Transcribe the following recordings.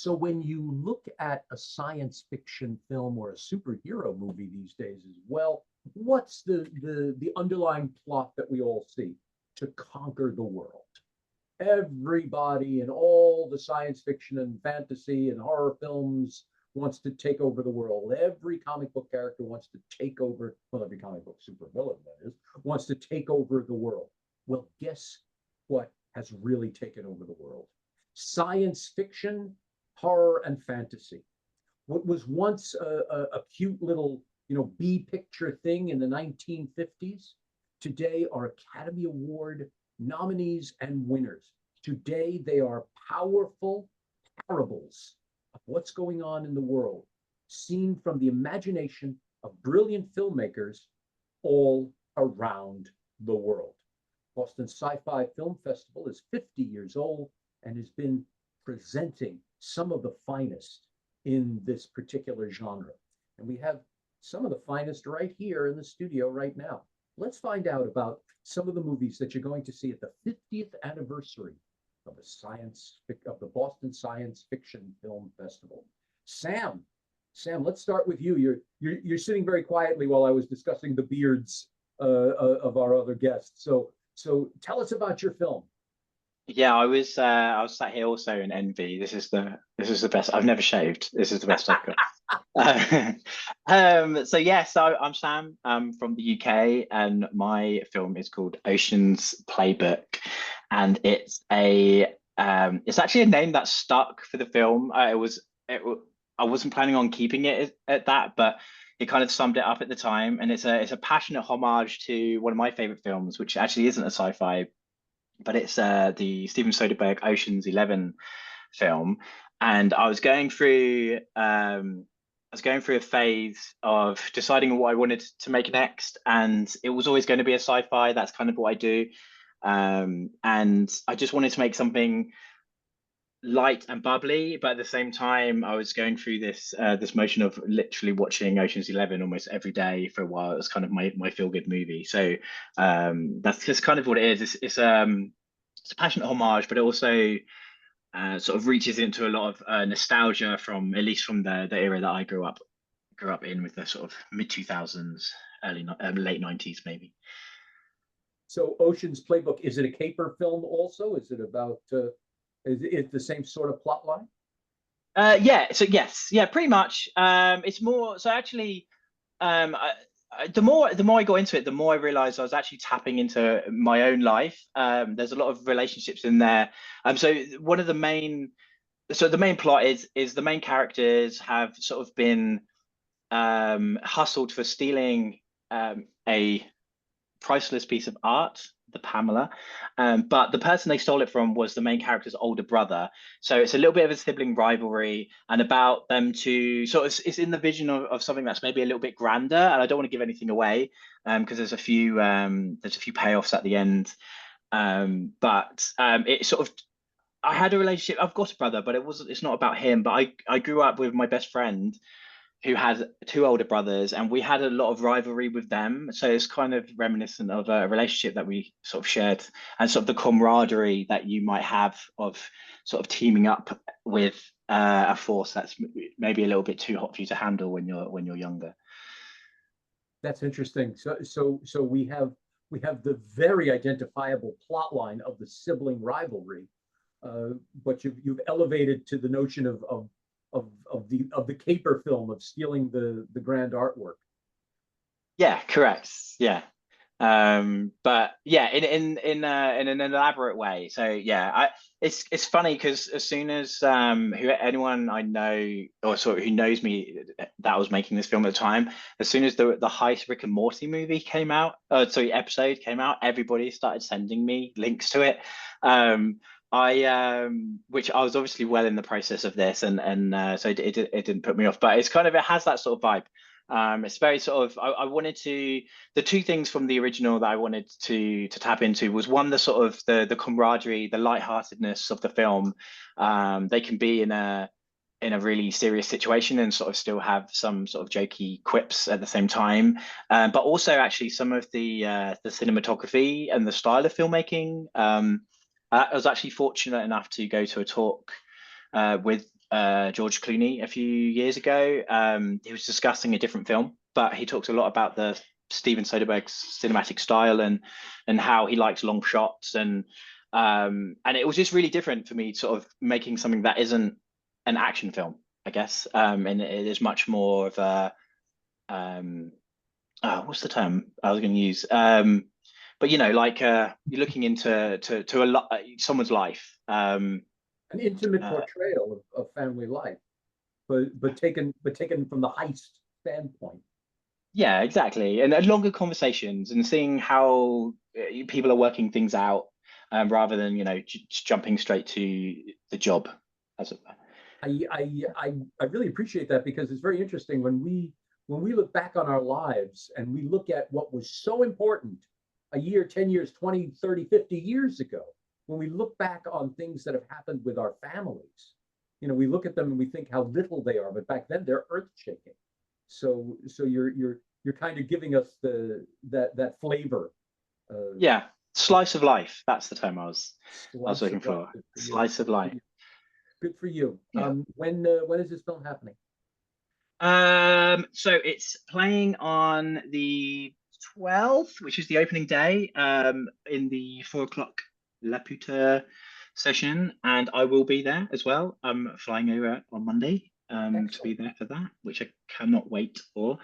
So when you look at a science fiction film or a superhero movie these days as well, what's the underlying plot that we all see? To conquer the world. Everybody in all the science fiction and fantasy and horror films wants to take over the world. Every comic book character wants to take over, well, every comic book supervillain, that is, wants to take over the world. Well, guess what has really taken over the world? Science fiction, horror, and fantasy. What was once a cute little, B picture thing in the 1950s, today are Academy Award nominees and winners. Today, they are powerful parables of what's going on in the world, seen from the imagination of brilliant filmmakers all around the world. Boston Sci-Fi Film Festival is 50 years old and has been presenting some of the finest in this particular genre. And we have some of the finest right here in the studio right now. Let's find out about some of the movies that you're going to see at the 50th anniversary of the Boston Science Fiction Film Festival. Sam, let's start with you. You're sitting very quietly while I was discussing the beards of our other guests. So tell us about your film. Yeah, I was sat here also in envy. This is the best. I've never shaved. This is the best I've got. So I'm Sam. I'm from the UK, and my film is called Ocean's Playbook, and it's actually a name that stuck for the film. I wasn't planning on keeping it at that, but it kind of summed it up at the time, and it's a passionate homage to one of my favorite films, which actually isn't a sci-fi, but it's the Steven Soderbergh Ocean's 11 film. And I was going through a phase of deciding what I wanted to make next, and it was always going to be a sci-fi. That's kind of what I do, and I just wanted to make something light and bubbly, but at the same time I was going through this motion of literally watching Ocean's 11 almost every day for a while. It was kind of my feel-good movie. So that's just kind of what it is. It's a passionate homage, but it also sort of reaches into a lot of nostalgia from, at least from the era that I grew up in, with the sort of mid 2000s, late 90s maybe. So Ocean's Playbook, is it a caper film also? Is it about is it the same sort of plot line? Yeah, so yes, yeah, pretty much. It's more so actually. The more I got into it, the more I realized I was actually tapping into my own life. There's a lot of relationships in there. So one of the main, the main plot is the main characters have sort of been hustled for stealing a priceless piece of art, the Pamela. But the person they stole it from was the main character's older brother. So it's a little bit of a sibling rivalry, and about them to sort of, it's in the vision of something that's maybe a little bit grander. And I don't want to give anything away, because there's a few payoffs at the end. But it sort of, I had a relationship. I've got a brother, but it's not about him. But I grew up with my best friend who had two older brothers, and we had a lot of rivalry with them. So it's kind of reminiscent of a relationship that we sort of shared, and sort of the camaraderie that you might have of sort of teaming up with a force that's maybe a little bit too hot for you to handle when you're younger. That's interesting. So we have the very identifiable plot line of the sibling rivalry, but you've elevated to the notion of the caper film, of stealing the grand artwork. Yeah, correct. Yeah. But yeah, in an elaborate way. So yeah, it's funny because as soon as anyone I know, or sort of who knows me, that I was making this film at the time, as soon as the Heist Rick and Morty movie came out, episode came out, everybody started sending me links to it. Which I was obviously well in the process of this, and so it didn't put me off, but it has that sort of vibe. It's very sort of, I wanted to, the two things from the original that I wanted to tap into was, one, the sort of the camaraderie, the lightheartedness of the film. They can be in a really serious situation and sort of still have some sort of jokey quips at the same time. But also actually some of the cinematography and the style of filmmaking. I was actually fortunate enough to go to a talk with George Clooney a few years ago. He was discussing a different film, but he talked a lot about the Steven Soderbergh's cinematic style and how he likes long shots and it was just really different for me, sort of making something that isn't an action film, I guess, and it is much more of a what's the term I was going to use? But you know, like you're looking into to a lot someone's life. An intimate Uh, portrayal of family life, but taken from the heist standpoint. yeah, exactly, and longer conversations and seeing how people are working things out, rather than just jumping straight to the job, as it were. I really appreciate that because it's very interesting when we look back on our lives and we look at what was so important a year, 10 years, 20, 30, 50 years ago, when we look back on things that have happened with our families, we look at them and we think how little they are, but back then they're earth shaking. So you're kind of giving us that flavor. Yeah, slice of life. That's the term I was Slice of looking life. for. Good for you. Slice of life. Good for you. Yeah. When is this film happening? So it's playing on the 12th, which is the opening day, in the 4 o'clock Laputa session, and I will be there as well. I'm flying over on Monday, to be Excellent. there for that, which I cannot wait for.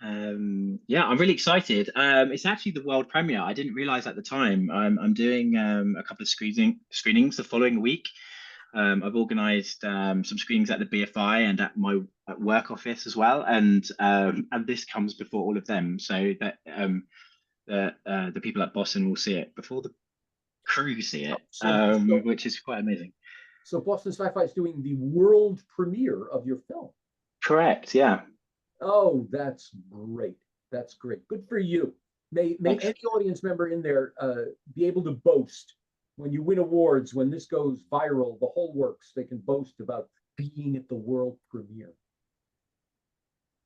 Yeah, I'm really excited. It's actually the world premiere. I didn't realize at the time. I'm doing a couple of screenings the following week. I've organised some screenings at the BFI and at my work office as well, and this comes before all of them, so that the people at Boston will see it before the crew see it, So which is quite amazing. so Boston Sci-Fi is doing the world premiere of your film. Correct. Yeah. Oh, that's great. That's great. Good for you. May Thanks. any audience member in there be able to boast when you win awards, when this goes viral, the whole works, they can boast about being at the world premiere.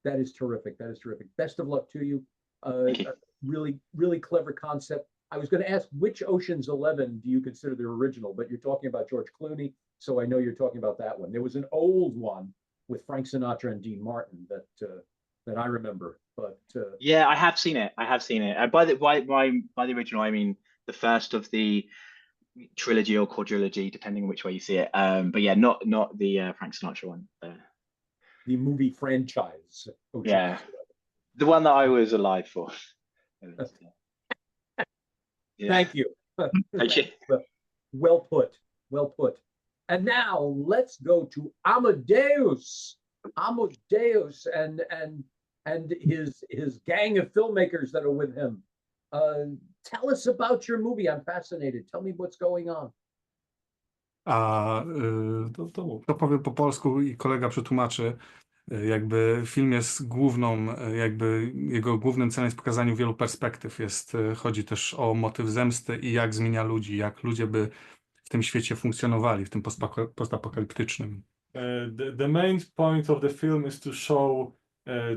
That is terrific. That is terrific. Best of luck to you. Thank you. Really, really clever concept. I was going to ask which Ocean's 11 do you consider the original, but you're talking about George Clooney, so I know you're talking about that one. There was an old one with Frank Sinatra and Dean Martin that I remember, but Yeah, I have seen it. I have seen it. By the original, I mean the first of the trilogy or quadrilogy, depending on which way you see it. But yeah, not the Frank Sinatra one. the movie franchise, Yeah, Ocean's the one that I was alive for. 11. Yeah. Thank you. Thank you. Well put. Well put. And now let's go to Amadeus. Amadeus and his gang of filmmakers that are with him. Tell us about your movie. I'm fascinated. Tell me what's going on. To powiem po polsku i kolega przetłumaczy. Jakby film jest jakby jego głównym celem jest pokazanie wielu perspektyw. Chodzi też o motyw zemsty i jak zmienia ludzi, jak ludzie by w tym świecie funkcjonowali, w tym postapokaliptycznym. The main point of the film is to show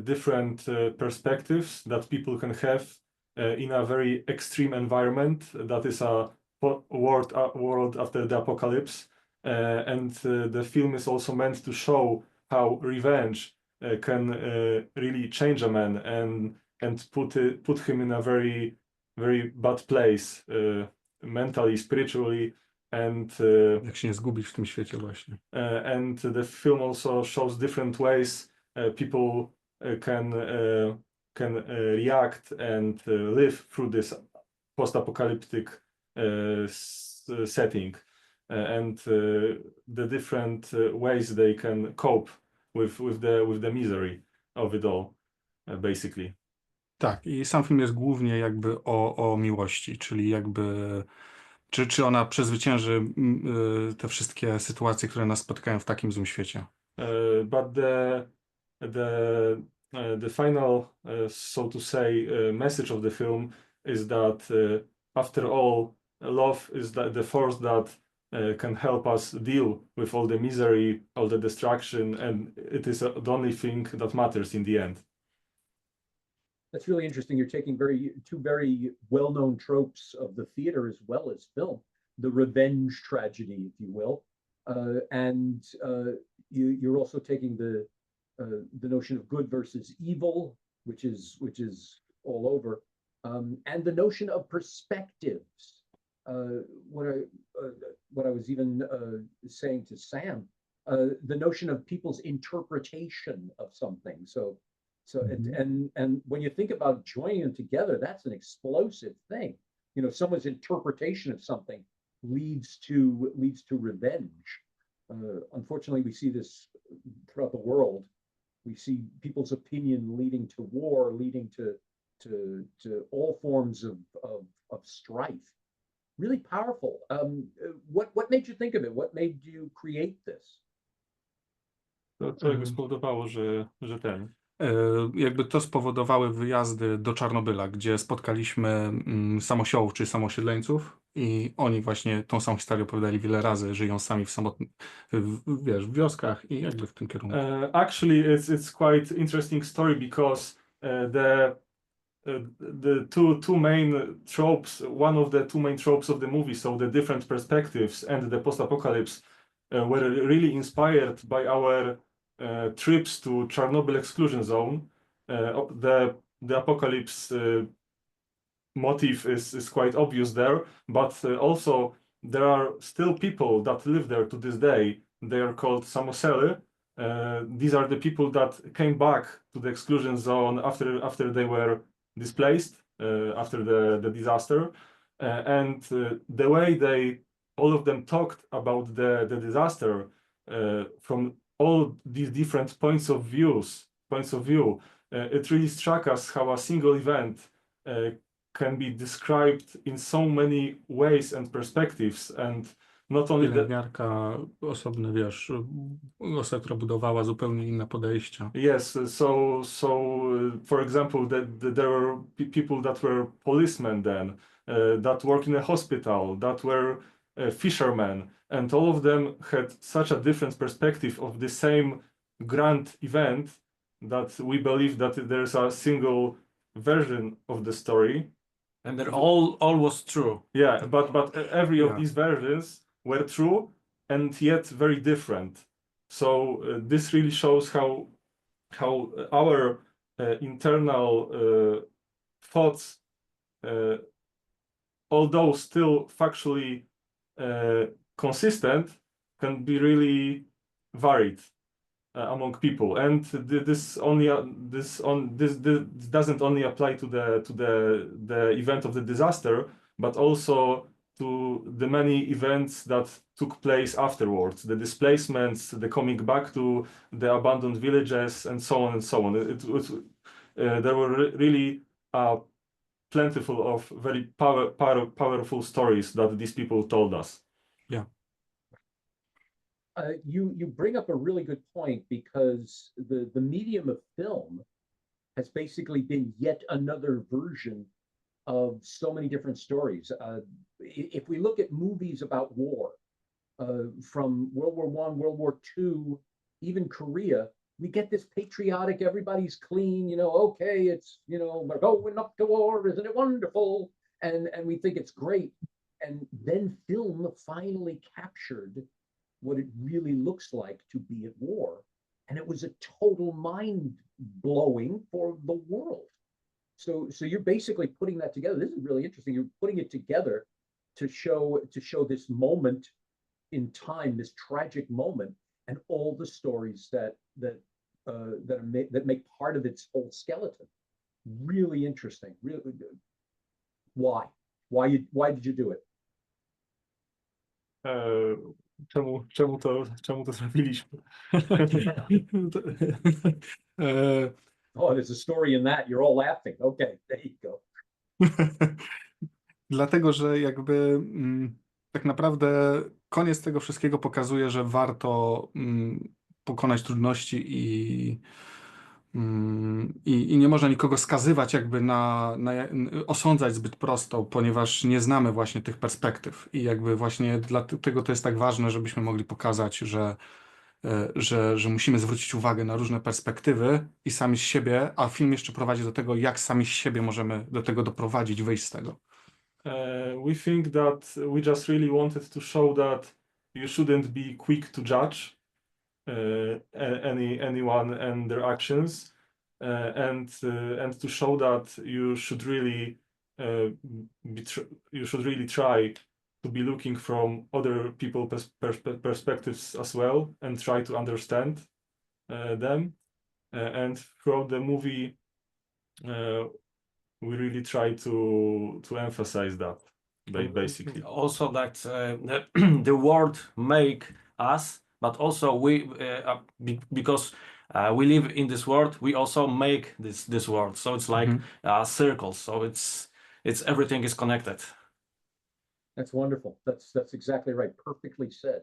different perspectives that people can have in a very extreme environment that is a world after the apocalypse, and the film is also meant to show how revenge can really change a man and put him in a very bad place, mentally, spiritually, and jak się nie zgubić w tym świecie właśnie. And the film also shows different ways people can react and live through this post-apocalyptic setting, and the different ways they can cope with the misery of it all, basically. Tak, i sam film jest głównie jakby o miłości, czyli jakby czy ona przezwycięży te wszystkie sytuacje, które nas spotykają w takim złym świecie. But the final, so to say, message of the film is that after all, love is the force that can help us deal with all the misery, all the destruction, and it is the only thing that matters in the end. That's really interesting. You're taking two very well-known tropes of the theater as well as film, the revenge tragedy, if you will, and you're also taking the notion of good versus evil, which is all over, and the notion of perspectives. What I was even saying to Sam, the notion of people's interpretation of something. So and when you think about joining them together, that's an explosive thing. You know, someone's interpretation of something leads to revenge. Unfortunately, we see this throughout the world. We see people's opinion leading to war, leading to all forms of strife. Really powerful. What made you think of it? What made you create this? Co jakby spowodowało, że ten. Jakby to spowodowały wyjazdy do Czarnobyla, gdzie spotkaliśmy samosiołów czy samoosiedleńców i oni właśnie tą samą historię opowiadali wiele razy, żyją sami wiesz, w wioskach i jakby w tym kierunku. Actually, it's quite interesting story because the two main tropes, one of the two main tropes of the movie, so the different perspectives and the post-apocalypse, were really inspired by our trips to Chernobyl exclusion zone. The apocalypse motive is quite obvious there, but also there are still people that live there to this day. They are called samosely. These are the people that came back to the exclusion zone after they were displaced after the disaster, and the way all of them talked about the disaster from all these different points of view, it really struck us how a single event can be described in so many ways and perspectives, and not only Pielęgniarka, osobny, wiesz, osoba, która budowała zupełnie inne podejścia. Yes, so for example, there were people that were policemen then, that work in a hospital, that were fishermen, and all of them had such a different perspective of the same grand event that we believe that there's a single version of the story. And that all was true. Yeah, but every of Yeah. these versions were true and yet very different. So this really shows how our internal thoughts, although still factually consistent, can be really varied among people. And this doesn't only apply to the event of the disaster, but also to the many events that took place afterwards, the displacements, the coming back to the abandoned villages, and so on and so on. There were really plentiful of very powerful stories that these people told us. Yeah. You bring up a really good point, because the medium of film has basically been yet another version of so many different stories. If we look at movies about war, from World War I, World War II, even Korea, we get this patriotic, everybody's clean, okay, it's, we're going up to war, isn't it wonderful? And we think it's great. And then film finally captured what it really looks like to be at war. And it was a total mind blowing for the world. So you're basically putting that together. This is really interesting. You're putting it together to show this moment in time, this tragic moment, and all the stories that make part of its whole skeleton. Really interesting. Really good. Why did you do it? Czemu to zrobiliśmy? Oh, there's a story in that. You're all laughing. Okay, there you go. Dlatego, że jakby tak naprawdę koniec tego wszystkiego pokazuje, że warto pokonać trudności i nie można nikogo skazywać, jakby osądzać zbyt prosto, ponieważ nie znamy właśnie tych perspektyw. I jakby właśnie dlatego to jest tak ważne, żebyśmy mogli pokazać, że musimy zwrócić uwagę na różne perspektywy i sami z siebie, a film jeszcze prowadzi do tego, jak sami z siebie możemy do tego doprowadzić, wyjść z tego. We think that we just really wanted to show that you shouldn't be quick to judge, anyone and their actions, and to show that you should really you should really try to be looking from other people's perspectives as well, and try to understand them. And throughout the movie, we really try to emphasize that, basically. Also that the world make us, but also we because we live in this world, we also make this world. So it's like a circle. So it's everything is connected. That's wonderful. That's exactly right. Perfectly said.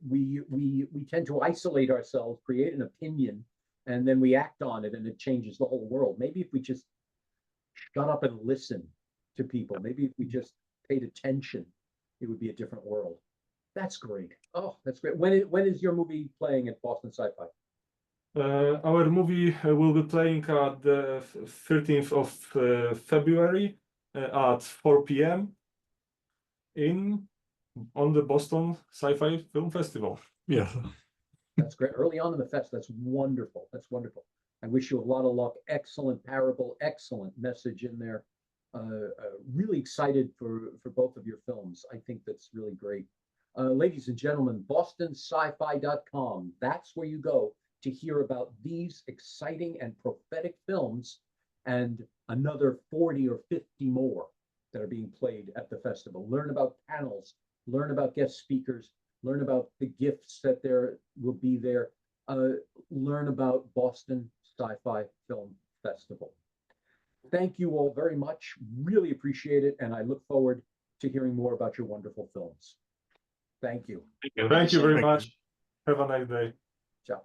We tend to isolate ourselves, create an opinion, and then we act on it, and it changes the whole world. Maybe if we just shut up and listen to people, maybe if we just paid attention, it would be a different world. That's great. Oh, that's great. When is your movie playing at Boston Sci-Fi? Our movie will be playing at the 13th of February at 4 p.m. on the Boston Sci-Fi Film Festival. Yeah. That's great. Early on in the fest. That's wonderful. That's wonderful. I wish you a lot of luck. Excellent parable, excellent message in there. Really excited for both of your films. I think that's really great. Ladies and gentlemen, bostonsci-fi.com. That's where you go to hear about these exciting and prophetic films and another 40 or 50 more that are being played at the festival. Learn about panels, learn about guest speakers, learn about the gifts that there will be there, learn about Boston Sci-Fi Film Festival. Thank you all very much. Really appreciate it. And I look forward to hearing more about your wonderful films. Thank you. Thank you very Thank you. much. Have a nice day. Ciao.